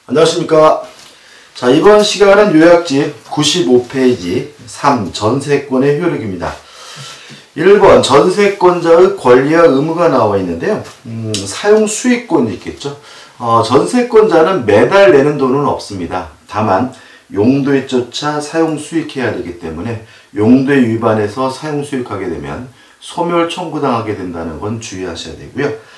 안녕하십니까. 자, 이번 시간은 요약집 95페이지 3. 전세권의 효력입니다. 1번 전세권자의 권리와 의무가 나와 있는데요. 사용 수익권이 있겠죠. 전세권자는 매달 내는 돈은 없습니다. 다만 용도에 쫓아 사용 수익해야 되기 때문에 용도에 위반해서 사용 수익하게 되면 소멸 청구당하게 된다는 건 주의하셔야 되고요.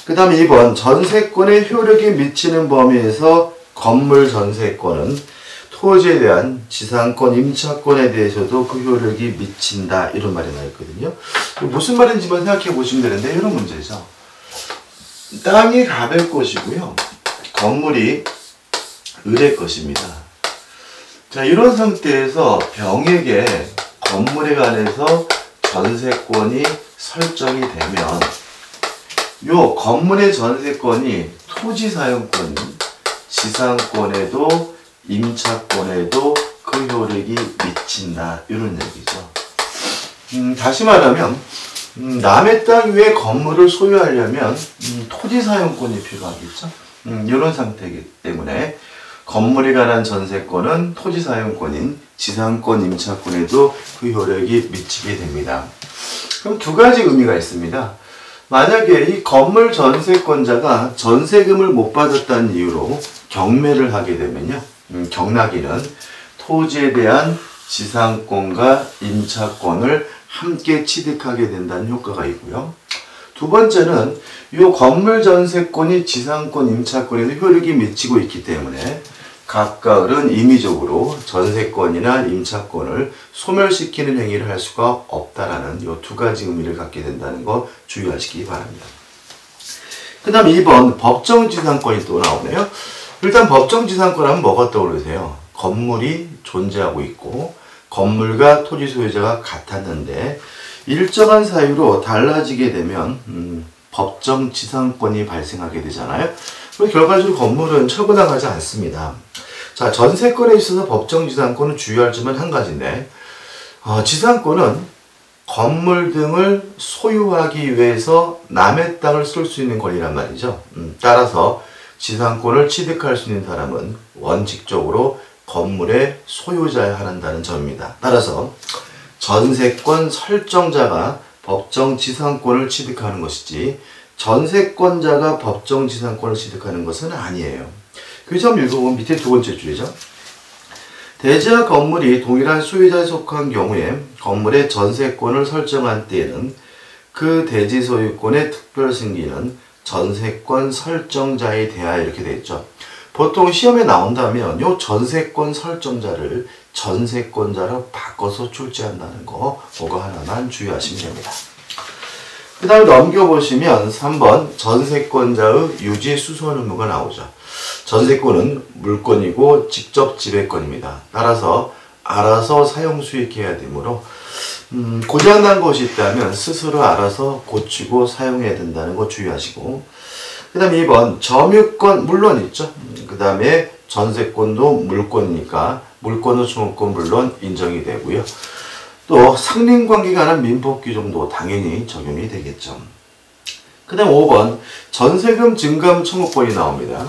그 다음에 2번 전세권의 효력이 미치는 범위에서 건물 전세권은 토지에 대한 지상권, 임차권에 대해서도 그 효력이 미친다, 이런 말이 나와 있거든요. 무슨 말인지만 생각해 보시면 되는데 이런 문제죠. 땅이 갑의 것이고요, 건물이 을의 것입니다. 자, 이런 상태에서 병에게 건물에 관해서 전세권이 설정이 되면 요 건물의 전세권이 토지 사용권, 지상권에도 임차권에도 그 효력이 미친다, 이런 얘기죠. 다시 말하면 남의 땅 위에 건물을 소유하려면 토지 사용권이 필요하겠죠. 이런 상태이기 때문에 건물에 관한 전세권은 토지 사용권인 지상권, 임차권에도 그 효력이 미치게 됩니다. 그럼 두 가지 의미가 있습니다. 만약에 이 건물 전세권자가 전세금을 못 받았다는 이유로 경매를 하게 되면요, 경락인은 토지에 대한 지상권과 임차권을 함께 취득하게 된다는 효과가 있고요. 두 번째는 이 건물 전세권이 지상권, 임차권에도 효력이 미치고 있기 때문에 각각은 임의적으로 전세권이나 임차권을 소멸시키는 행위를 할 수가 없다라는 이 두 가지 의미를 갖게 된다는 거 주의하시기 바랍니다. 그 다음 2번 법정지상권이 또 나오네요. 일단 법정지상권 하면 뭐가 떠오르세요? 건물이 존재하고 있고 건물과 토지 소유자가 같았는데 일정한 사유로 달라지게 되면 법정지상권이 발생하게 되잖아요. 그럼 결과적으로 건물은 처분당하지 않습니다. 자, 전세권에 있어서 법정지상권은 주의할 점은 한 가지인데, 지상권은 건물 등을 소유하기 위해서 남의 땅을 쓸 수 있는 권리란 말이죠. 따라서 지상권을 취득할 수 있는 사람은 원칙적으로 건물의 소유자여야 한다는 점입니다. 따라서 전세권 설정자가 법정지상권을 취득하는 것이지 전세권자가 법정지상권을 취득하는 것은 아니에요. 그 점 읽어보면 밑에 두 번째 줄이죠. 대지와 건물이 동일한 소유자에 속한 경우에 건물의 전세권을 설정한 때에는 그 대지 소유권의 특별 승기는 전세권 설정자에 대하여, 이렇게 되어 있죠. 보통 시험에 나온다면 요 전세권 설정자를 전세권자로 바꿔서 출제한다는 거, 그거 하나만 주의하시면 됩니다. 그 다음에 넘겨보시면 3번 전세권자의 유지 수선 의무가 나오죠. 전세권은 물권이고 직접 지배권입니다. 따라서 알아서 사용 수익해야 되므로 고장난 것이 있다면 스스로 알아서 고치고 사용해야 된다는 거 주의하시고, 그 다음에 2번 점유권 물론 있죠. 그 다음에 전세권도 물권이니까 물권의 주목권 물론 인정이 되고요. 또 상린관계에 관한 민법 규정도 당연히 적용이 되겠죠. 그 다음 5번 전세금 증감 청구권이 나옵니다.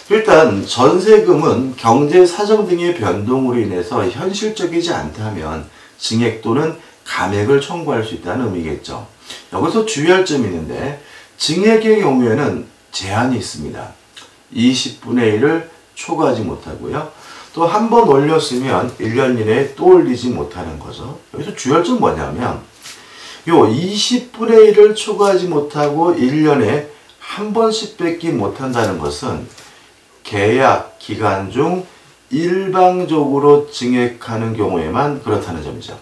일단 전세금은 경제 사정 등의 변동으로 인해서 현실적이지 않다면 증액 또는 감액을 청구할 수 있다는 의미겠죠. 여기서 주의할 점이 있는데 증액의 경우에는 제한이 있습니다. 20분의 1을 초과하지 못하고요. 또 한 번 올렸으면 1년 이내에 또 올리지 못하는 거죠. 여기서 주의할 점은 뭐냐면 요 20분의 1을 초과하지 못하고 1년에 한 번씩 뺏기 못한다는 것은 계약 기간 중 일방적으로 증액하는 경우에만 그렇다는 점이죠.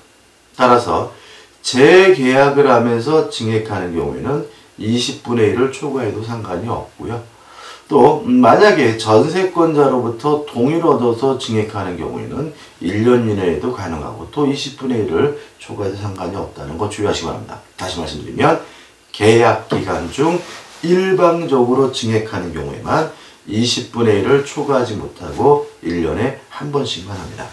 따라서 재계약을 하면서 증액하는 경우에는 20분의 1을 초과해도 상관이 없고요. 또 만약에 전세권자로부터 동의를 얻어서 증액하는 경우에는 1년 이내에도 가능하고 또 20분의 1을 초과해도 상관이 없다는 거 주의하시기 바랍니다. 다시 말씀드리면 계약 기간 중 일방적으로 증액하는 경우에만 20분의 1을 초과하지 못하고 1년에 한 번씩만 합니다.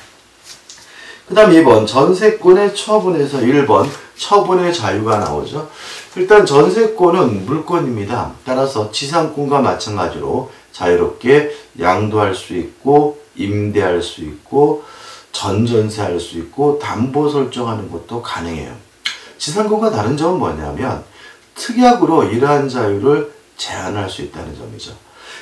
그 다음 2번 전세권의 처분에서 1번 처분의 자유가 나오죠. 일단 전세권은 물권입니다. 따라서 지상권과 마찬가지로 자유롭게 양도할 수 있고 임대할 수 있고 전전세할 수 있고 담보 설정하는 것도 가능해요. 지상권과 다른 점은 뭐냐면 특약으로 이러한 자유를 제한할 수 있다는 점이죠.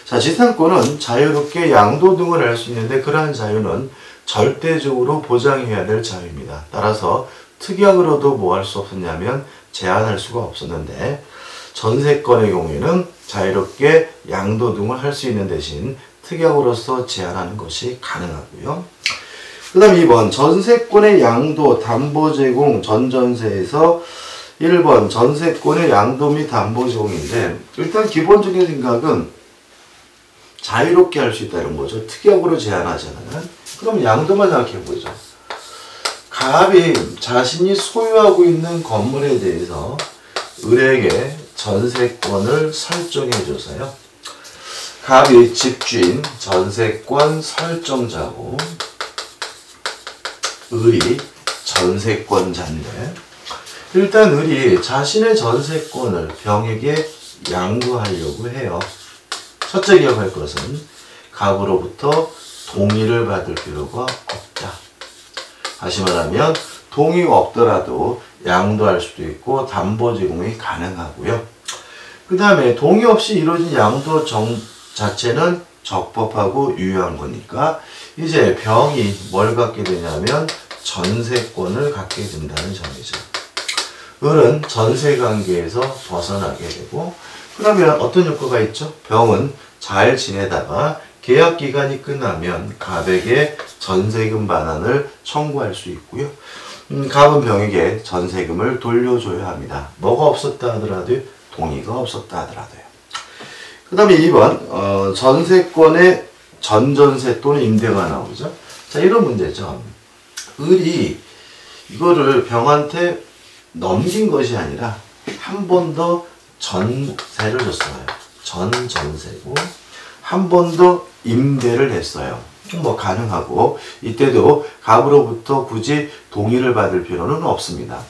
자, 지상권은 자유롭게 양도 등을 할 수 있는데 그러한 자유는 절대적으로 보장해야 될 자유입니다. 따라서 특약으로도 뭐 할 수 없었냐면 제한할 수가 없었는데 전세권의 경우에는 자유롭게 양도 등을 할 수 있는 대신 특약으로서 제한하는 것이 가능하고요. 그 다음 2번 전세권의 양도, 담보 제공, 전전세에서 1번 전세권의 양도 및 담보 제공인데 일단 기본적인 생각은 자유롭게 할 수 있다는 거죠. 특약으로 제한하지 않으면. 그럼 양도만 생각해보죠. 갑이 자신이 소유하고 있는 건물에 대해서 을에게 전세권을 설정해줘서요. 갑이 집주인, 전세권 설정자고 을이 전세권자인데 일단 을이 자신의 전세권을 병에게 양도하려고 해요. 첫째 기억할 것은 갑으로부터 동의를 받을 필요가 없다. 다시 말하면 동의가 없더라도 양도할 수도 있고 담보 제공이 가능하고요. 그 다음에 동의 없이 이루어진 양도 자체는 적법하고 유효한 거니까 이제 병이 뭘 갖게 되냐면 전세권을 갖게 된다는 점이죠. 을은 전세관계에서 벗어나게 되고 그러면 어떤 효과가 있죠? 병은 잘 지내다가 계약 기간이 끝나면 갑에게 전세금 반환을 청구할 수 있고요. 갑은 병에게 전세금을 돌려줘야 합니다. 뭐가 없었다 하더라도 동의가 없었다 하더라도요. 그 다음에 2번 전세권의 전전세 또는 임대가 나오죠. 자, 이런 문제죠. 을이 이거를 병한테 넘긴 것이 아니라 한 번 더 전세를 줬어요. 전세고 한 번 더 임대를 했어요. 뭐 가능하고 이때도 갑으로부터 굳이 동의를 받을 필요는 없습니다.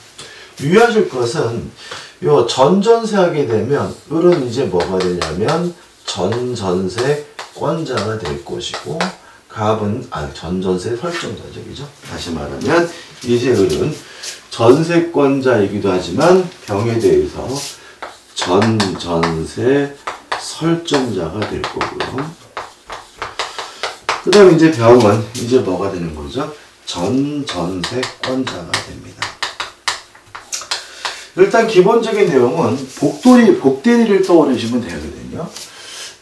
유의하실 것은 요 전전세 하게 되면 을은 이제 뭐가 되냐면 전전세권자가 될 것이고 갑은 전전세 설정자죠. 그죠? 다시 말하면 이제 을은 전세권자이기도 하지만 병에 대해서 전전세 설정자가 될 거고요. 그 다음에 이제 병은 이제 뭐가 되는 거죠? 전전세권자가 됩니다. 일단 기본적인 내용은 복대리를 떠올리시면 되거든요.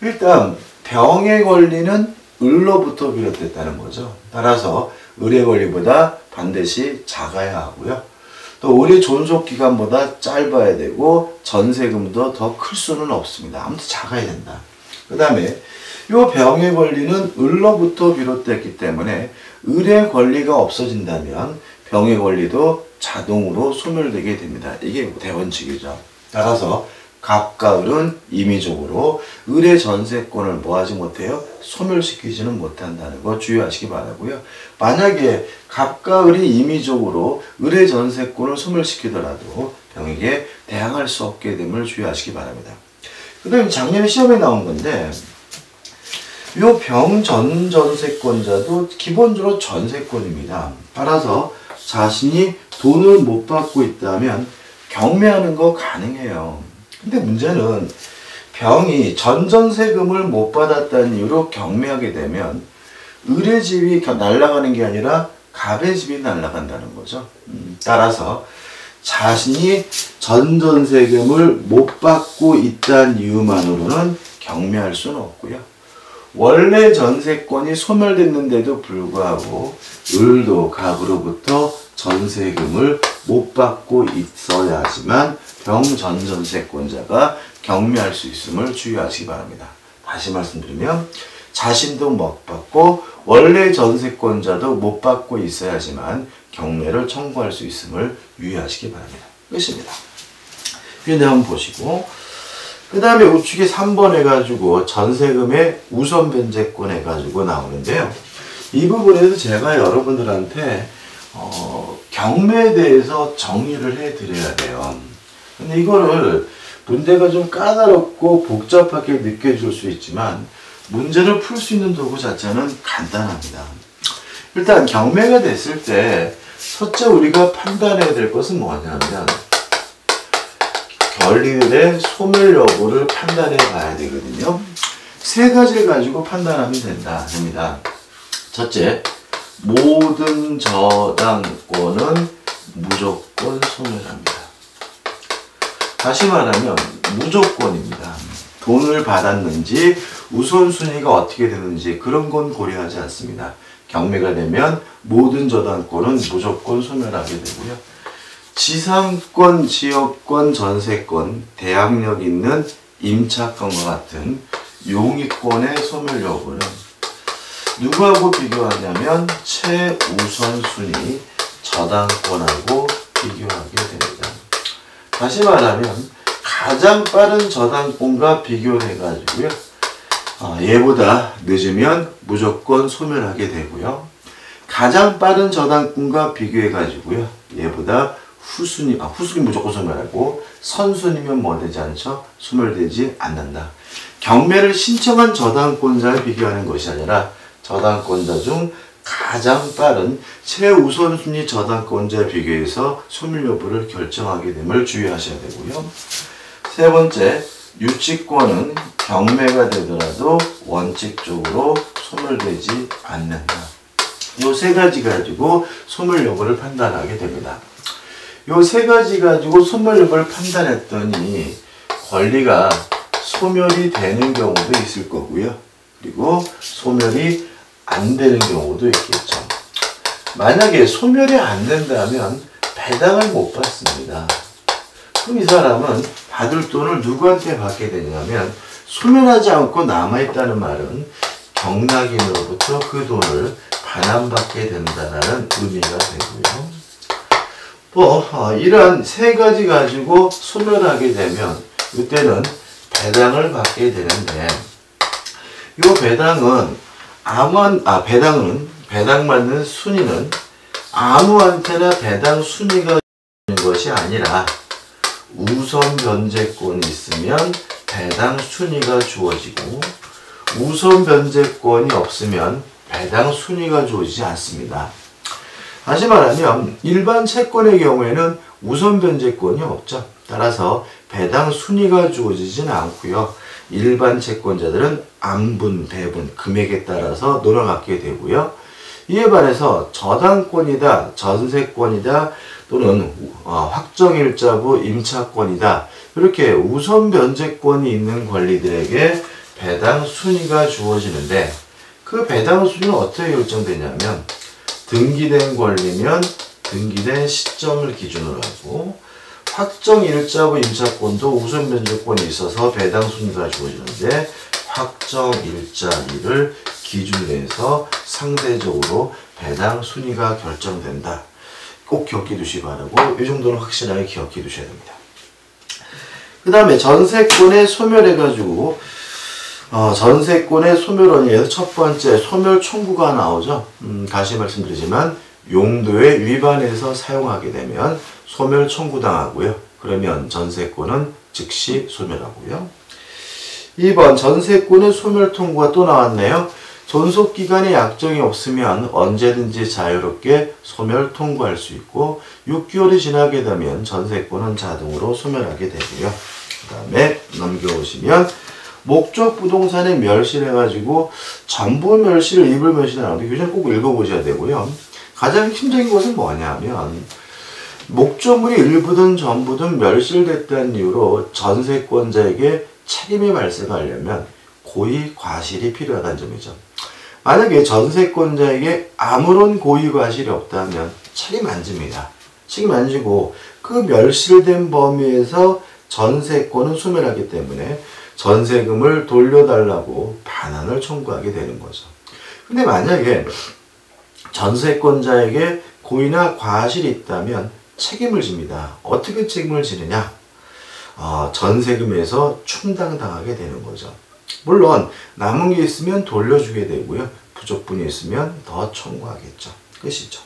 일단 병의 권리는 을로부터 비롯됐다는 거죠. 따라서 을의 권리보다 반드시 작아야 하고요. 또 을의 존속기간보다 짧아야 되고 전세금도 더 클 수는 없습니다. 아무튼 작아야 된다. 그 다음에 이 병의 권리는 을로부터 비롯됐기 때문에 을의 권리가 없어진다면 병의 권리도 자동으로 소멸되게 됩니다. 이게 대원칙이죠. 따라서 갑과 을은 임의적으로 을의 전세권을 뭐하지 못해요? 소멸시키지는 못한다는 거 주의하시기 바라고요. 만약에 갑과 을이 임의적으로 을의 전세권을 소멸시키더라도 병에게 대항할 수 없게 됨을 주의하시기 바랍니다. 그 다음에 작년에 시험에 나온 건데 이 병 전세권자도 기본적으로 전세권입니다. 따라서 자신이 돈을 못 받고 있다면 경매하는 거 가능해요. 근데 문제는 병이 전전세금을 못 받았다는 이유로 경매하게 되면 을의 집이 날아가는 게 아니라 갑의 집이 날아간다는 거죠. 따라서 자신이 전전세금을 못 받고 있다는 이유만으로는 경매할 수는 없고요. 원래 전세권이 소멸됐는데도 불구하고 을도 갑으로부터 전세금을 못 받고 있어야 하지만 병 전전세권자가 경매할 수 있음을 주의하시기 바랍니다. 다시 말씀드리면 자신도 못 받고 원래 전세권자도 못 받고 있어야지만 경매를 청구할 수 있음을 유의하시기 바랍니다. 끝입니다. 이 내용 보시고 그 다음에 우측에 3번 해가지고 전세금의 우선 변제권 해가지고 나오는데요. 이 부분에서 제가 여러분들한테 경매에 대해서 정리를 해드려야 돼요. 근데 이거를 문제가 좀 까다롭고 복잡하게 느껴질 수 있지만 문제를 풀 수 있는 도구 자체는 간단합니다. 일단 경매가 됐을 때 첫째 우리가 판단해야 될 것은 뭐냐면 권리율의 소멸 여부를 판단해 봐야 되거든요. 세 가지를 가지고 판단하면 됩니다. 첫째, 모든 저당권은 무조건 소멸합니다. 다시 말하면 무조건입니다. 돈을 받았는지 우선순위가 어떻게 되는지 그런 건 고려하지 않습니다. 경매가 되면 모든 저당권은 무조건 소멸하게 되고요. 지상권, 지역권, 전세권, 대항력 있는 임차권과 같은 용의권의 소멸 여부는 누구하고 비교하냐면 최우선순위 저당권하고 비교하게 됩니다. 다시 말하면 가장 빠른 저당권과 비교해가지고요. 얘보다 늦으면 무조건 소멸하게 되고요. 가장 빠른 저당권과 비교해가지고요. 얘보다 후순위 무조건 소멸하고 선순위면 뭐 되지 않죠? 소멸되지 않는다. 경매를 신청한 저당권자를 비교하는 것이 아니라 저당권자 중 가장 빠른 최우선순위 저당권자에 비교해서 소멸 여부를 결정하게 됨을 주의하셔야 되고요. 세 번째, 유치권은 경매가 되더라도 원칙적으로 소멸되지 않는다. 이 세 가지 가지고 소멸 여부를 판단하게 됩니다. 이 세 가지 가지고 소멸 여부를 판단했더니 권리가 소멸이 되는 경우도 있을 거고요. 그리고 소멸이 안 되는 경우도 있겠죠. 만약에 소멸이 안 된다면 배당을 못 받습니다. 그럼 이 사람은 받을 돈을 누구한테 받게 되냐면 소멸하지 않고 남아있다는 말은 경락인으로부터 그 돈을 반환받게 된다는 의미가 되고요. 이러한 세 가지 가지고 소멸하게 되면 이때는 배당을 받게 되는데 이 배당은 배당받는 순위는 아무한테나 배당 순위가 있는 것이 아니라 우선 변제권이 있으면 배당 순위가 주어지고 우선 변제권이 없으면 배당 순위가 주어지지 않습니다. 다시 말하면 일반 채권의 경우에는 우선 변제권이 없죠. 따라서 배당 순위가 주어지지는 않고요. 일반 채권자들은 안분, 배분, 금액에 따라서 놀아받게 되고요. 이에 반해서 저당권이다, 전세권이다, 또는 확정일자부 임차권이다. 이렇게 우선 변제권이 있는 권리들에게 배당 순위가 주어지는데 그 배당 순위는 어떻게 결정되냐면 등기된 권리면 등기된 시점을 기준으로 하고 확정일자부 임차권도 우선 변제권이 있어서 배당 순위가 주어지는데 확정일자일을 기준으로 해서 상대적으로 배당 순위가 결정된다. 꼭 기억해 두시기 바라고 이 정도는 확실하게 기억해 두셔야 됩니다. 그 다음에 전세권의 소멸해가지고 전세권의 소멸원리에서 첫 번째 소멸 청구가 나오죠. 다시 말씀드리지만 용도에 위반해서 사용하게 되면 소멸 청구당하고요. 그러면 전세권은 즉시 소멸하고요. 2번 전세권의 소멸 통고가 또 나왔네요. 존속기간에 약정이 없으면 언제든지 자유롭게 소멸 통고할 수 있고 6개월이 지나게 되면 전세권은 자동으로 소멸하게 되고요. 그 다음에 넘겨오시면 목적 부동산에 멸실해가지고 전부 멸실, 일부 멸실 나오는데 교재는 꼭 읽어보셔야 되고요. 가장 핵심적인 것은 뭐냐면 목적물이 일부든 전부든 멸실됐다는 이유로 전세권자에게 책임이 발생하려면 고의 과실이 필요하다는 점이죠. 만약에 전세권자에게 아무런 고의 과실이 없다면 책임 안 집니다. 책임 안 지고 그 멸실된 범위에서 전세권은 소멸하기 때문에 전세금을 돌려달라고 반환을 청구하게 되는 거죠. 근데 만약에 전세권자에게 고의나 과실이 있다면 책임을 집니다. 어떻게 책임을 지느냐? 전세금에서 충당당하게 되는 거죠. 물론 남은 게 있으면 돌려주게 되고요. 부족분이 있으면 더 청구하겠죠. 끝이죠.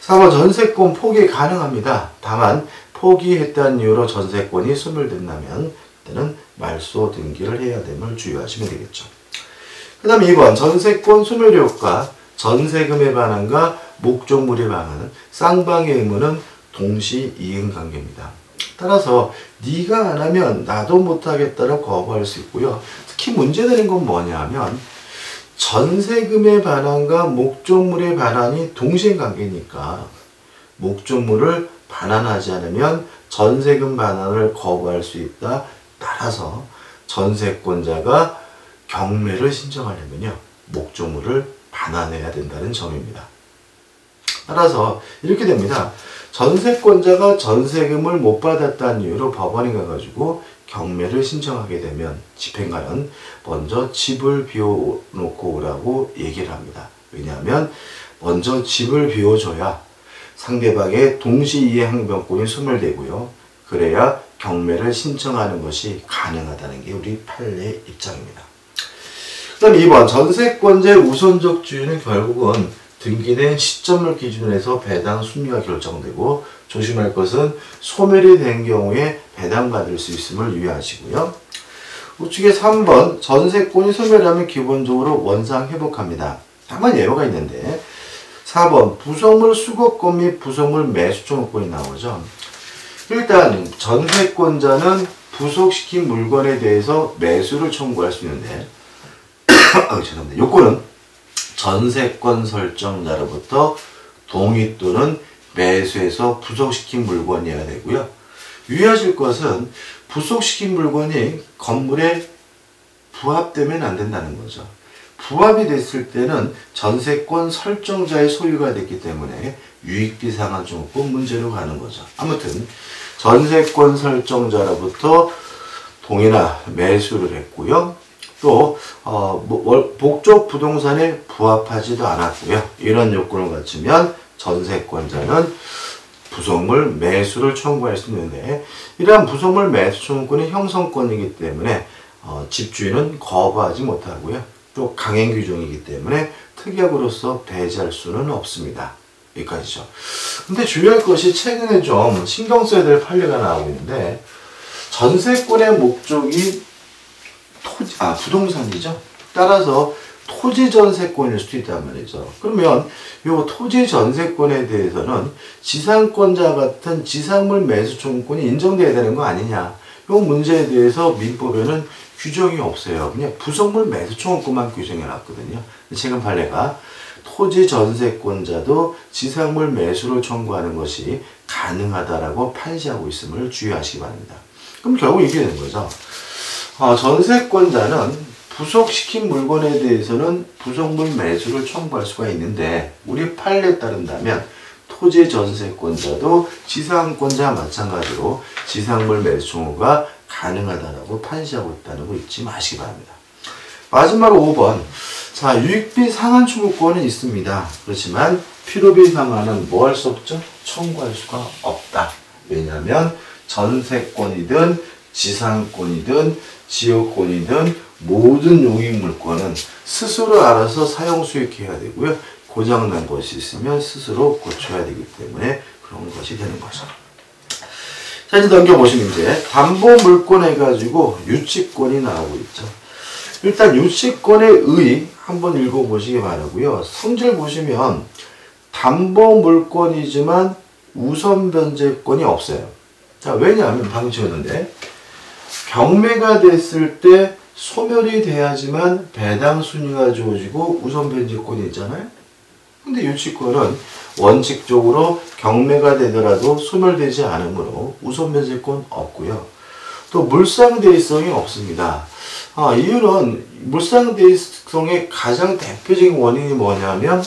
4번 전세권 포기 가능합니다. 다만 포기했다는 이유로 전세권이 소멸된다면 그때는 말소 등기를 해야 됨을 주의하시면 되겠죠. 그 다음에 2번 전세권 소멸 효과, 전세금의 반환과 목적물의 반환은 쌍방의 의무는 동시 이행 관계입니다. 따라서 네가 안 하면 나도 못하겠다고 거부할 수 있고요. 특히 문제되는 건 뭐냐면 전세금의 반환과 목적물의 반환이 동시에 관계니까 목적물을 반환하지 않으면 전세금 반환을 거부할 수 있다. 따라서 전세권자가 경매를 신청하려면요, 목적물을 반환해야 된다는 점입니다. 따라서 이렇게 됩니다. 전세권자가 전세금을 못 받았다는 이유로 법원에 가가지고 경매를 신청하게 되면 집행관은 먼저 집을 비워놓고 오라고 얘기를 합니다. 왜냐하면 먼저 집을 비워줘야 상대방의 동시이해 항변권이 소멸되고요. 그래야 경매를 신청하는 것이 가능하다는 게 우리 판례의 입장입니다. 그 다음 2번 전세권자의 우선적 주의는 결국은 등기된 시점을 기준으로 해서 배당 순위가 결정되고 조심할 것은 소멸이 된 경우에 배당받을 수 있음을 유의하시고요. 우측에 3번 전세권이 소멸하면 기본적으로 원상 회복합니다. 다만 예외가 있는데 4번 부속물 수거권 및 부속물 매수 청구권이 나오죠. 일단 전세권자는 부속시킨 물건에 대해서 매수를 청구할 수 있는데 죄송합니다. 요거는 전세권 설정자로부터 동의 또는 매수해서 부속시킨 물건이어야 되고요. 유의하실 것은 부속시킨 물건이 건물에 부합되면 안 된다는 거죠. 부합이 됐을 때는 전세권 설정자의 소유가 됐기 때문에 유익비 상환 청구권 문제로 가는 거죠. 아무튼 전세권 설정자로부터 동의나 매수를 했고요. 또 목적 부동산에 부합하지도 않았고요. 이런 요건을 갖추면 전세권자는 부속물 매수를 청구할 수 있는데 이러한 부속물 매수 청구권은 형성권이기 때문에 집주인은 거부하지 못하고요. 또 강행 규정이기 때문에 특약으로서 배제할 수는 없습니다. 여기까지죠. 근데 주의할 것이 최근에 좀 신경 써야 될 판례가 나오고 있는데 전세권의 목적이 부동산이죠. 따라서 토지 전세권일 수도 있단 말이죠. 그러면 이 토지 전세권에 대해서는 지상권자 같은 지상물 매수 청구권이 인정돼야 되는 거 아니냐. 이 문제에 대해서 민법에는 규정이 없어요. 그냥 부속물 매수 청구권만 규정해 놨거든요. 최근 판례가 토지 전세권자도 지상물 매수를 청구하는 것이 가능하다라고 판시하고 있음을 주의하시기 바랍니다. 그럼 결국 이게 되는 거죠. 전세권자는 부속시킨 물건에 대해서는 부속물 매수를 청구할 수가 있는데 우리 판례에 따른다면 토지 전세권자도 지상권자와 마찬가지로 지상물 매수 청구가 가능하다라고 판시하고 있다는 거 잊지 마시기 바랍니다. 마지막으로 5번. 자, 유익비 상환 청구권은 있습니다. 그렇지만 필요비 상환은 뭐 할 수 없죠? 청구할 수가 없다. 왜냐하면 전세권이든 지상권이든 지역권이든 모든 용익물권은 스스로 알아서 사용 수익해야 되고요. 고장난 것이 있으면 스스로 고쳐야 되기 때문에 그런 것이 되는 거죠. 자, 이제 넘겨보시면 이제 담보물권 해가지고 유치권이 나오고 있죠. 일단 유치권의 의 한번 읽어보시기 바라고요. 성질 보시면 담보물권이지만 우선변제권이 없어요. 자, 왜냐하면 방금 지었는데 경매가 됐을 때 소멸이 돼야지만 배당 순위가 주어지고 우선변제권이 있잖아요. 근데 유치권은 원칙적으로 경매가 되더라도 소멸되지 않으므로 우선변제권 없고요. 또 물상대의성이 없습니다. 이유는 물상대의성의 가장 대표적인 원인이 뭐냐면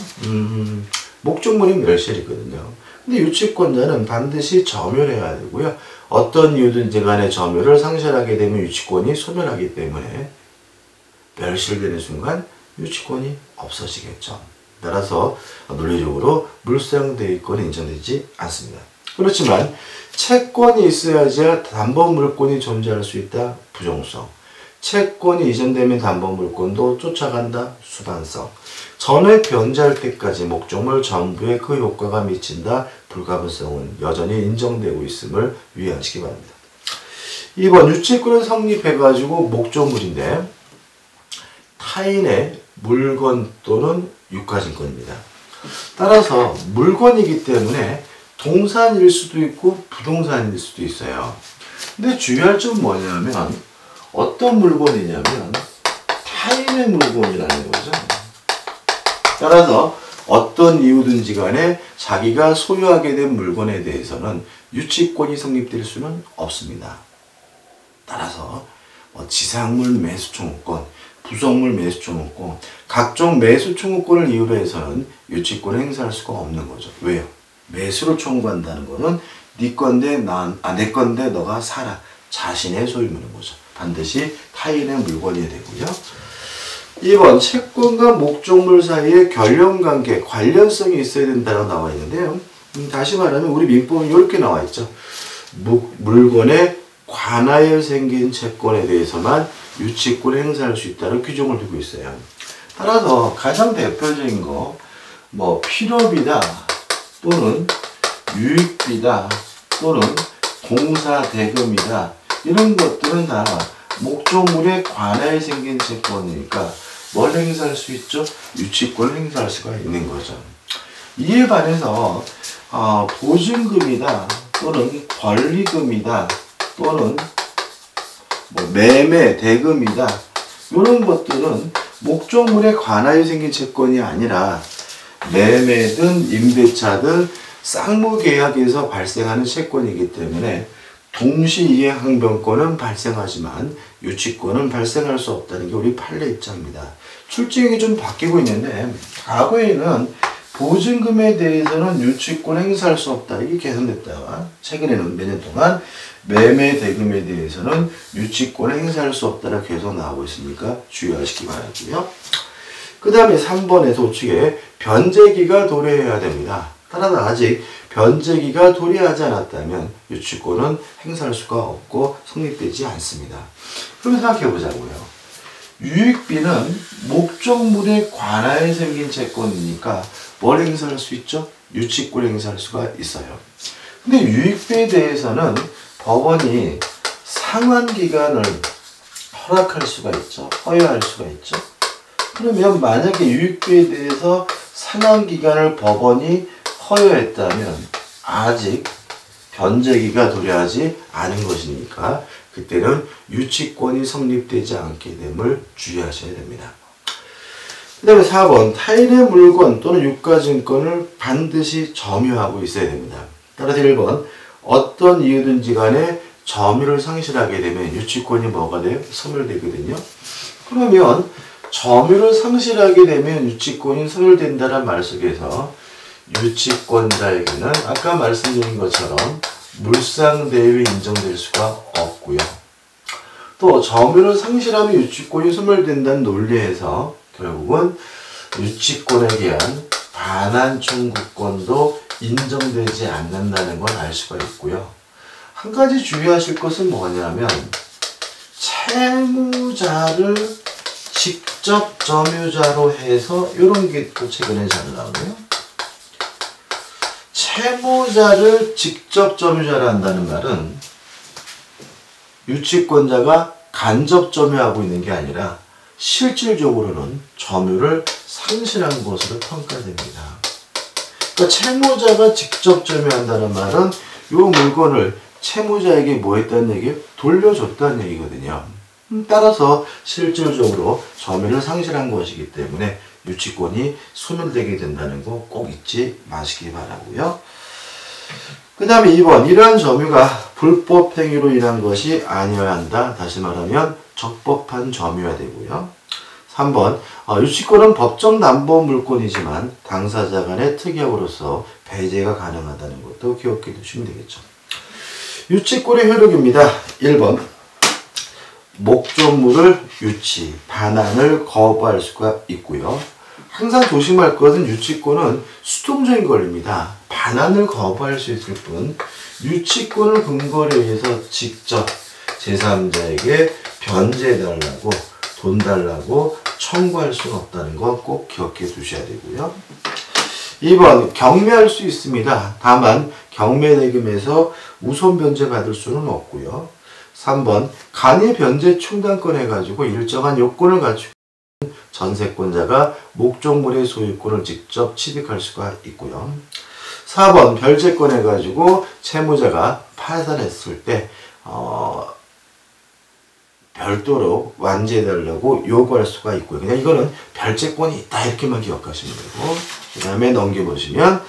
목적물이 멸실이거든요. 근데 유치권자는 반드시 점유해야 되고요. 어떤 이유든지 간에 점유를 상실하게 되면 유치권이 소멸하기 때문에 멸실되는 순간 유치권이 없어지겠죠. 따라서 논리적으로 물상대의권이 인정되지 않습니다. 그렇지만 채권이 있어야지 담보물권이 존재할 수 있다. 부정성. 채권이 이전되면 담보물권도 쫓아간다. 수반성. 전액 변제할 때까지 목적물 전부에 그 효과가 미친다. 불가분성은 여전히 인정되고 있음을 유의하시기 바랍니다. 2번 유치권을 성립해가지고 목적물인데 타인의 물건 또는 유가증권입니다. 따라서 물건이기 때문에 동산일 수도 있고 부동산일 수도 있어요. 근데 주의할 점은 뭐냐면 어떤 물건이냐면 타인의 물건이라는 거죠. 따라서 어떤 이유든지 간에 자기가 소유하게 된 물건에 대해서는 유치권이 성립될 수는 없습니다. 따라서 지상물 매수청구권, 부속물 매수청구권, 각종 매수청구권을 이유로 해서는 유치권을 행사할 수가 없는 거죠. 왜요? 매수를 청구한다는 거는 네 건데 내 건데 너가 사라. 자신의 소유물인 거죠. 반드시 타인의 물건이 되고요. 2번 채권과 목적물 사이에 결연관계, 관련성이 있어야 된다고 나와 있는데요. 다시 말하면 우리 민법은 이렇게 나와 있죠. 물건에 관하여 생긴 채권에 대해서만 유치권을 행사할 수 있다는 규정을 두고 있어요. 따라서 가장 대표적인 거 필요비다 또는 유익비다 또는 공사대금이다 이런 것들은 다 목적물에 관하여 생긴 채권이니까 뭘 행사할 수 있죠? 유치권을 행사할 수가 있는 거죠. 이에 반해서 보증금이다 또는 권리금이다 또는 매매 대금이다 이런 것들은 목적물에 관하여 생긴 채권이 아니라 매매든 임대차든 쌍무계약에서 발생하는 채권이기 때문에 동시이행항변권은 발생하지만 유치권은 발생할 수 없다는 게 우리 판례 입장입니다. 출제액이 좀 바뀌고 있는데 과거에는 보증금에 대해서는 유치권 행사할 수 없다 이게 개선됐다가 최근에는 몇 년 동안 매매 대금에 대해서는 유치권을 행사할 수 없다라고 계속 나오고 있으니까 주의하시기 바라고요. 그 다음에 3번의 도축에 변제기가 도래해야 됩니다. 따라서 아직 변제기가 도래하지 않았다면 유치권은 행사할 수가 없고 성립되지 않습니다. 그럼 생각해 보자고요. 유익비는 목적물에 관하여 생긴 채권이니까 뭘 행사할 수 있죠? 유치권을 행사할 수가 있어요. 근데 유익비에 대해서는 법원이 상환기간을 허락할 수가 있죠. 허용할 수가 있죠. 그러면 만약에 유익비에 대해서 상환기간을 법원이 허용했다면 아직 변제기가 도래하지 않은 것이니까 그때는 유치권이 성립되지 않게 됨을 주의하셔야 됩니다. 그 다음에 4번 타인의 물건 또는 유가증권을 반드시 점유하고 있어야 됩니다. 따라서 1번 어떤 이유든지 간에 점유를 상실하게 되면 유치권이 뭐가 돼요? 소멸되거든요. 그러면 점유를 상실하게 되면 유치권이 소멸된다는 말 속에서 유치권자에게는 아까 말씀드린 것처럼 물상대위 인정될 수가 없고요. 또 점유를 상실하면 유치권이 소멸된다는 논리에서 결국은 유치권에 대한 반환 청구권도 인정되지 않는다는 걸 알 수가 있고요. 한 가지 주의하실 것은 뭐냐면 채무자를 직접 점유자로 해서 이런 게 또 최근에 잘 나오네요. 채무자를 직접 점유자로 한다는 말은 유치권자가 간접 점유하고 있는 게 아니라 실질적으로는 점유를 상실한 것으로 평가됩니다. 그러니까 채무자가 직접 점유한다는 말은 이 물건을 채무자에게 뭐 했다는 얘기예요? 돌려줬다는 얘기거든요. 따라서 실질적으로 점유를 상실한 것이기 때문에 유치권이 소멸되게 된다는 거 꼭 잊지 마시기 바라고요. 그 다음에 2번 이러한 점유가 불법 행위로 인한 것이 아니어야 한다. 다시 말하면 적법한 점유가 되고요. 3번 유치권은 법정 담보 물권이지만 당사자 간의 특약으로서 배제가 가능하다는 것도 기억해 두시면 되겠죠. 유치권의 효력입니다. 1번 목적물을 유치, 반환을 거부할 수가 있고요. 항상 조심할 것은 유치권은 수동적인 권리입니다. 반환을 거부할 수 있을 뿐 유치권을 근거로 해서 직접 제3자에게 변제해달라고 돈 달라고 청구할 수는 없다는 거 꼭 기억해 두셔야 되고요. 2번 경매할 수 있습니다. 다만 경매대금에서 우선 변제 받을 수는 없고요. 3번 간이 변제 충당권 해가지고 일정한 요건을 갖추고 전세권자가 목적물의 소유권을 직접 취득할 수가 있고요. 4번 별채권 해가지고 채무자가 파산했을 때 별도로 완지해달라고 요구할 수가 있고요. 그냥 이거는 별채권이 있다 이렇게만 기억하시면 되고, 그 다음에 넘겨보시면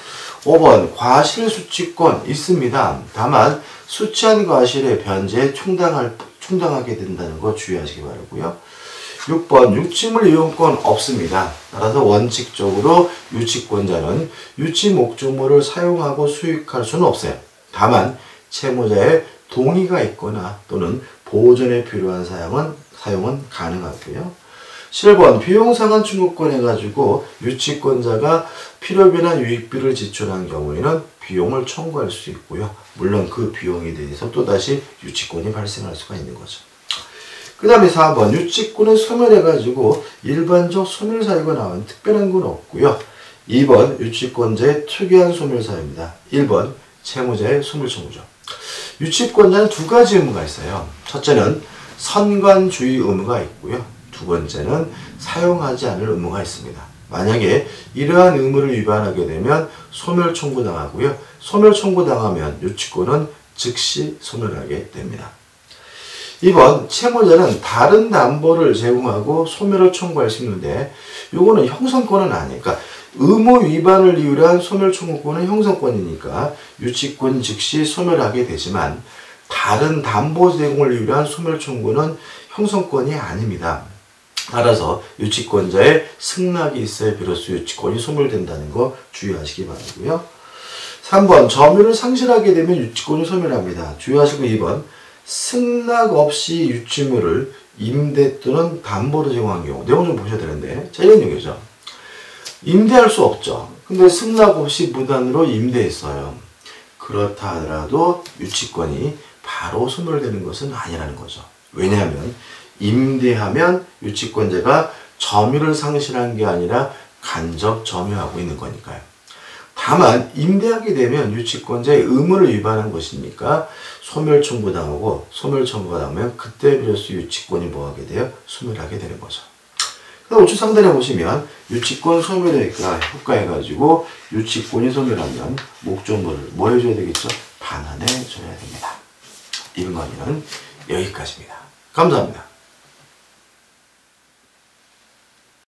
5번 과실수취권 있습니다. 다만 수취한 과실의 변제에 충당하게 된다는 거 주의하시기 바라고요. 6번 유치물 이용권 없습니다. 따라서 원칙적으로 유치권자는 유치 목적물을 사용하고 수익할 수는 없어요. 다만 채무자의 동의가 있거나 또는 보존에 필요한 사용은 가능하고요. 7번 비용상환 청구권 해가지고 유치권자가 필요비나 유익비를 지출한 경우에는 비용을 청구할 수 있고요. 물론 그 비용에 대해서 또다시 유치권이 발생할 수가 있는 거죠. 그 다음에 4번 유치권은 소멸해가지고 일반적 소멸사유가 나온 특별한 건 없고요. 2번 유치권자의 특이한 소멸사유입니다. 1번 채무자의 소멸청구죠. 유치권자는 두 가지 의무가 있어요. 첫째는 선관주의 의무가 있고요. 두 번째는 사용하지 않을 의무가 있습니다. 만약에 이러한 의무를 위반하게 되면 소멸청구당하고요. 소멸청구당하면 유치권은 즉시 소멸하게 됩니다. 2번 채무자는 다른 담보를 제공하고 소멸을 청구할 수 있는데 요거는 형성권은 아니에요. 그러니까 의무 위반을 이유로 한 소멸청구권은 형성권이니까 유치권 즉시 소멸하게 되지만 다른 담보 제공을 이유로 한 소멸청구는 형성권이 아닙니다. 따라서 유치권자의 승낙이 있어야 비로소 유치권이 소멸된다는 거 주의하시기 바라고요. 3번 점유를 상실하게 되면 유치권이 소멸합니다. 주의하시고 2번 승낙 없이 유치물을 임대 또는 담보로 제공한 경우 내용 좀 보셔야 되는데 자 이런 얘기죠. 임대할 수 없죠. 근데 승낙 없이 무단으로 임대했어요. 그렇다 하더라도 유치권이 바로 소멸되는 것은 아니라는 거죠. 왜냐하면 임대하면 유치권자가 점유를 상실한 게 아니라 간접 점유하고 있는 거니까요. 다만 임대하게 되면 유치권자의 의무를 위반한 것이니까 소멸청구당하고 소멸청구가 나오면 그때 비로소 유치권이 뭐하게 돼요? 소멸하게 되는 거죠. 우측 상단에 보시면 유치권 소멸의 효과 해가지고 유치권이 소멸하면 목적물을 뭐 해줘야 되겠죠? 반환해 줘야 됩니다. 이번 강의는 여기까지입니다. 감사합니다.